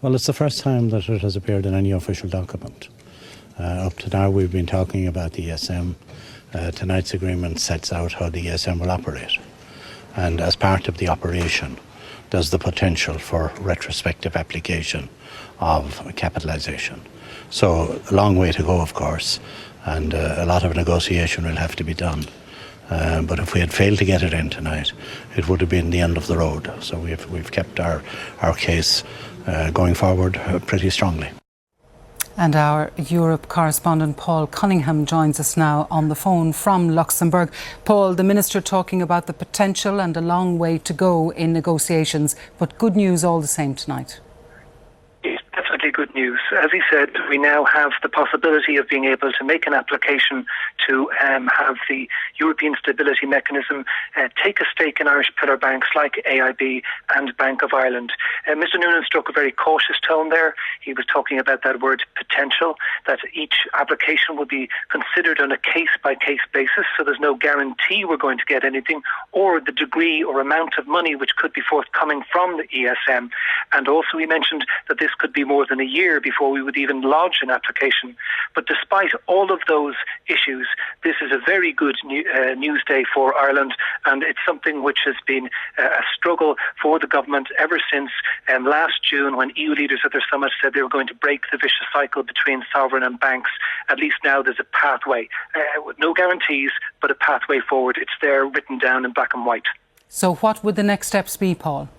Well, it's the first time that it has appeared in any official document. Up to now we've been talking about the ESM. Tonight's agreement sets out how the ESM will operate. And as part of the operation, there's the potential for retrospective application of capitalisation. So a long way to go, of course, and a lot of negotiation will have to be done. But if we had failed to get it in tonight, it would have been the end of the road. So we've kept our case going forward pretty strongly. And our Europe correspondent Paul Cunningham joins us now on the phone from Luxembourg. Paul, the Minister talking about the potential and a long way to go in negotiations, but good news all the same tonight. Definitely good news. As he said, we now have the possibility of being able to make an application to have the European Stability Mechanism take a stake in Irish pillar banks like AIB and Bank of Ireland. Mr Noonan struck a very cautious tone there. He was talking about that word potential, that each application will be considered on a case-by-case basis, so there's no guarantee we're going to get anything, or the degree or amount of money which could be forthcoming from the ESM. And also he mentioned that this could be more than a year before we would even lodge an application. But despite all of those issues, this is a very good news day for Ireland, and it's something which has been a struggle for the government ever since last June, when EU leaders at their summit said they were going to break the vicious cycle between sovereign and banks. At least now there's a pathway, with no guarantees, but a pathway forward. It's there written down in black and white. So what would the next steps be, Paul?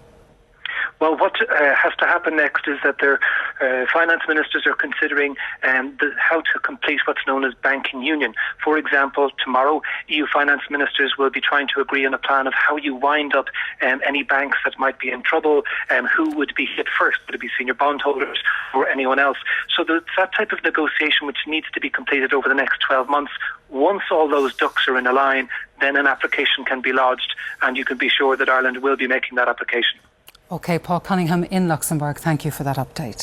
Well, what has to happen next is that their finance ministers are considering how to complete what's known as banking union. For example, tomorrow, EU finance ministers will be trying to agree on a plan of how you wind up any banks that might be in trouble, who would be hit first. Would it be senior bondholders or anyone else? So there's that type of negotiation which needs to be completed over the next 12 months. Once all those ducks are in a line, then an application can be lodged, and you can be sure that Ireland will be making that application. OK, Paul Cunningham in Luxembourg, thank you for that update.